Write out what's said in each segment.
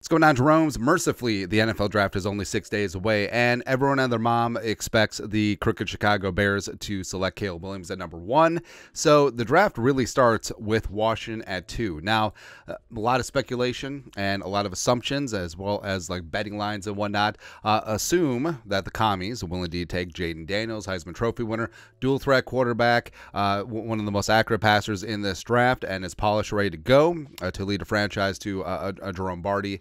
What's going on, Jerome's? Mercifully, the NFL draft is only 6 days away, and everyone and their mom expects the crooked Chicago Bears to select Caleb Williams at number 1. So the draft really starts with Washington at 2. Now, a lot of speculation and a lot of assumptions, as well as like betting lines and whatnot, assume that the commies will indeed take Jayden Daniels, Heisman Trophy winner, dual threat quarterback, one of the most accurate passers in this draft, and is polished, ready to go to lead a franchise to a Jerome Barty.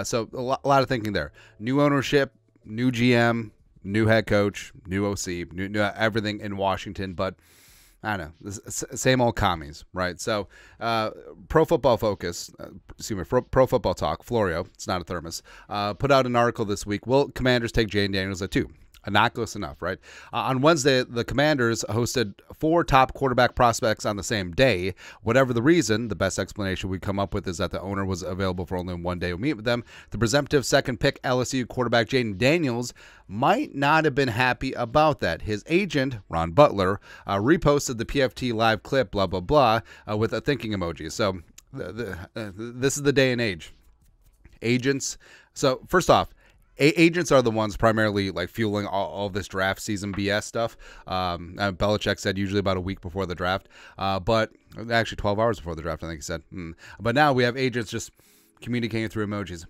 So a lot of thinking there. New ownership, new GM, new head coach, new OC, new everything in Washington. But I don't know, same old commies, right? So Pro Football Focus, Pro Football Talk, Florio, it's not a thermos, put out an article this week. Will Commanders take Jayden Daniels at 2? Innocuous enough, right? On Wednesday, the Commanders hosted 4 top quarterback prospects on the same day. Whatever the reason, the best explanation we come up with is that the owner was available for only one day to meet with them. The presumptive second pick LSU quarterback Jayden Daniels might not have been happy about that. His agent, Ron Butler, reposted the PFT live clip, blah, blah, blah, with a thinking emoji. So this is the day and age. Agents. So first off, agents are the ones primarily like fueling all this draft season BS stuff. Belichick said usually about a week before the draft, but actually 12 hours before the draft, I think he said. But now we have agents just communicating through emojis.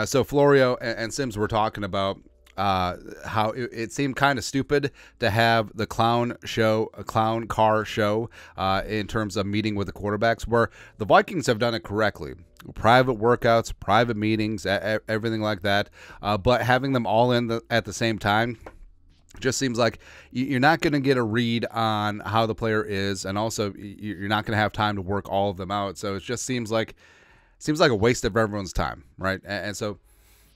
So Florio and Sims were talking about how it seemed kind of stupid to have the clown car show in terms of meeting with the quarterbacks, where the Vikings have done it correctly. Private workouts, private meetings, everything like that. But having them all in at the same time just seems like you're not going to get a read on how the player is, and also you're not going to have time to work all of them out. So it just seems like a waste of everyone's time, right? And so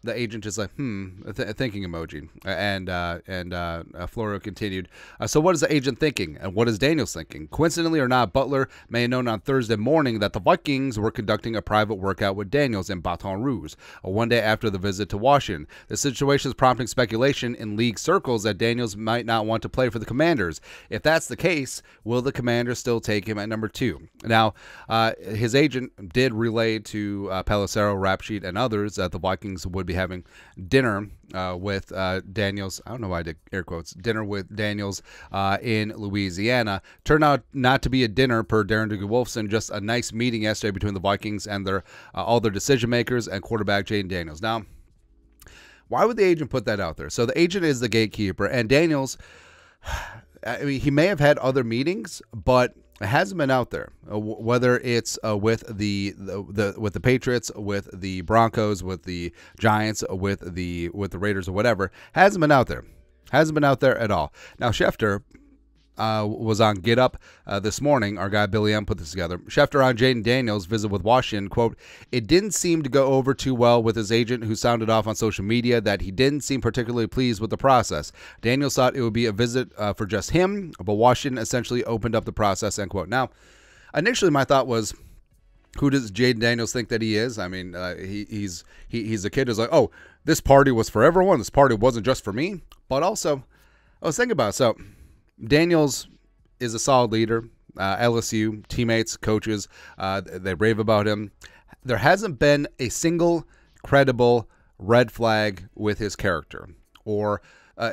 the agent is like, thinking emoji. And Florio continued, so what is the agent thinking? And what is Daniels thinking? Coincidentally or not, Butler may have known on Thursday morning that the Vikings were conducting a private workout with Daniels in Baton Rouge, one day after the visit to Washington. The situation is prompting speculation in league circles that Daniels might not want to play for the Commanders. If that's the case, will the Commanders still take him at number 2? Now, his agent did relay to Pelissero, Rapsheet, and others that the Vikings would be having dinner with Daniels. I don't know why I did air quotes. Dinner with Daniels in Louisiana. Turned out not to be a dinner per Darren Dugan-Wolfson, just a nice meeting yesterday between the Vikings and all their decision makers and quarterback Jayden Daniels. Now, why would the agent put that out there? So the agent is the gatekeeper, and Daniels, I mean, he may have had other meetings, but it hasn't been out there, whether it's with the Patriots, with the Broncos, with the Giants, with the Raiders, or whatever. Hasn't been out there. Hasn't been out there at all. Now, Schefter was on Get Up this morning. Our guy Billy M put this together. Schefter on Jayden Daniels' visit with Washington, quote, "It didn't seem to go over too well with his agent, who sounded off on social media that he didn't seem particularly pleased with the process. Daniels thought it would be a visit for just him, but Washington essentially opened up the process," end quote. Now, initially my thought was, who does Jayden Daniels think that he is? I mean, he's a kid who's like, oh, this party was for everyone. This party wasn't just for me. But also, I was thinking about it. So Daniels is a solid leader. LSU teammates, coaches, they rave about him. There hasn't been a single credible red flag with his character or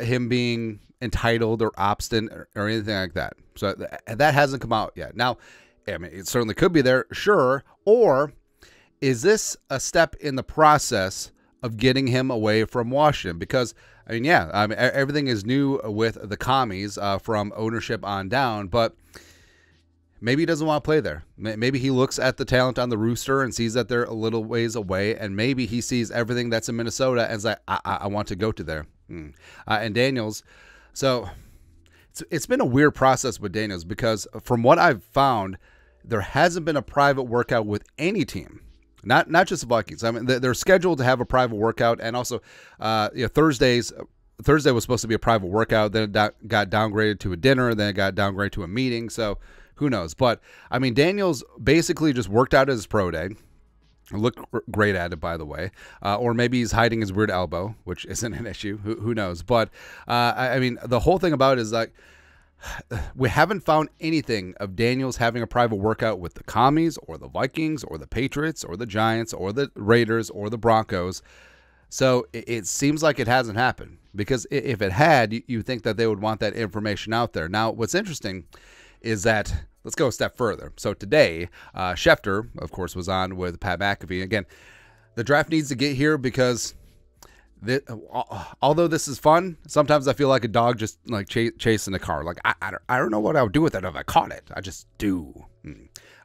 him being entitled or obstinate or anything like that. So that hasn't come out yet. Now, I mean, it certainly could be there, sure. Or is this a step in the process of getting him away from Washington? Because, I mean, yeah, I mean, everything is new with the commies from ownership on down, but maybe he doesn't want to play there. Maybe he looks at the talent on the Rooster and sees that they're a little ways away, and maybe he sees everything that's in Minnesota and is like, I want to go to there. And Daniels, so it's been a weird process with Daniels, because from what I've found, there hasn't been a private workout with any team. Not just the Vikings. I mean, they're scheduled to have a private workout, and also, Thursday was supposed to be a private workout. Then it got downgraded to a dinner. Then it got downgraded to a meeting. So who knows? But I mean, Daniels basically just worked out his pro day. Looked great at it, by the way. Or maybe he's hiding his weird elbow, which isn't an issue. Who knows? But I mean, the whole thing about it is like, We haven't found anything of Daniels having a private workout with the Commies or the Vikings or the Patriots or the Giants or the Raiders or the Broncos. So it seems like it hasn't happened, because if it had, you think that they would want that information out there. Now, what's interesting is that, let's go a step further. So today, Schefter, of course, was on with Pat McAfee. Again, the draft needs to get here because although this is fun, sometimes I feel like a dog just like chasing a car. Like, I don't know what I would do with it if I caught it. I just do.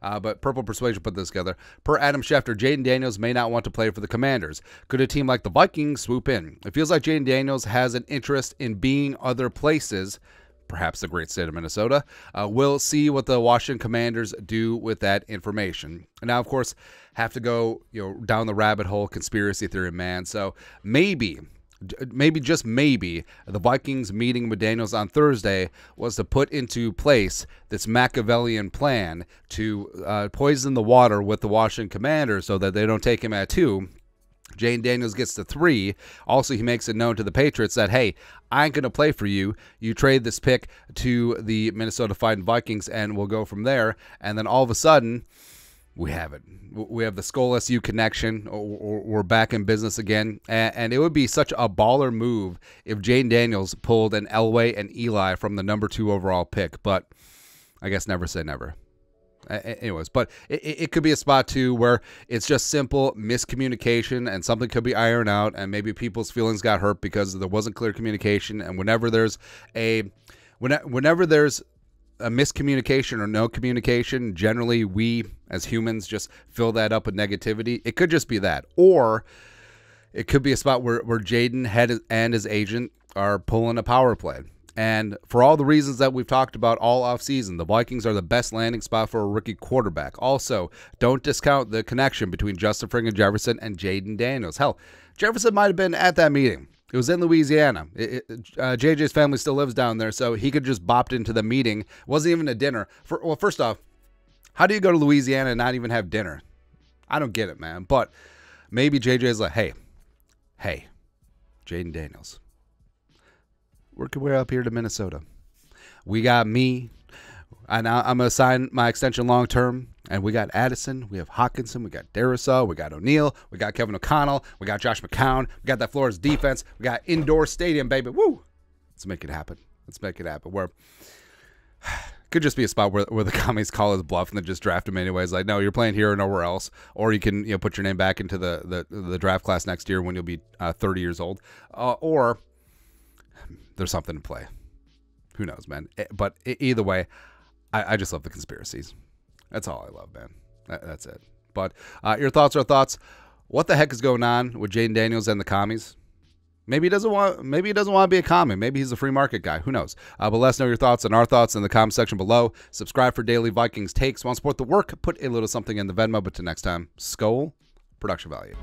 But Purple Persuasion put this together. Per Adam Schefter, Jayden Daniels may not want to play for the Commanders. Could a team like the Vikings swoop in? It feels like Jayden Daniels has an interest in being other places, perhaps the great state of Minnesota. We'll see what the Washington Commanders do with that information. And now, of course, have to go down the rabbit hole, conspiracy theory, man. So maybe, just maybe, the Vikings meeting with Daniels on Thursday was to put into place this Machiavellian plan to poison the water with the Washington Commanders so that they don't take him at 2. Jayden Daniels gets to 3. Also, he makes it known to the Patriots that, hey, I ain't going to play for you. You trade this pick to the Minnesota Vikings, and we'll go from there. And then all of a sudden, we have it. We have the Skull SU connection. We're back in business again. And it would be such a baller move if Jayden Daniels pulled an Elway and Eli from the number 2 overall pick. But I guess never say never. Anyways, but it could be a spot too where it's just simple miscommunication and something could be ironed out, and maybe people's feelings got hurt because there wasn't clear communication. And whenever there's a miscommunication or no communication, generally we as humans just fill that up with negativity. It could just be that, or it could be a spot where Jayden and his agent are pulling a power play. And for all the reasons that we've talked about all offseason, the Vikings are the best landing spot for a rookie quarterback. Also, don't discount the connection between Justin Friggin Jefferson and Jayden Daniels. Hell, Jefferson might have been at that meeting. It was in Louisiana. JJ's family still lives down there, so he could just bopped into the meeting. It wasn't even a dinner. Well, first off, how do you go to Louisiana and not even have dinner? I don't get it, man. But maybe JJ's like, hey, Jayden Daniels, working way up here to Minnesota. We got me, and I'm going to sign my extension long term. And we got Addison, we have Hawkinson, we got Darisaw, we got O'Neal, we got Kevin O'Connell, we got Josh McCown, we got that Flores defense, we got indoor stadium, baby. Woo! Let's make it happen. Where could just be a spot where the Commies call his bluff and then just draft him anyways. Like, no, you're playing here or nowhere else. Or you can put your name back into the draft class next year when you'll be 30 years old. Or there's something in play. Who knows, man? But either way, I just love the conspiracies. That's all I love, man. That's it. But your thoughts are thoughts. What the heck is going on with Jayden Daniels and the Commies? Maybe he doesn't want to be a commie. Maybe he's a free market guy. Who knows? But let us know your thoughts and our thoughts in the comment section below. Subscribe for daily Vikings takes. Want to support the work? Put a little something in the Venmo. But till next time, Skull Production Value.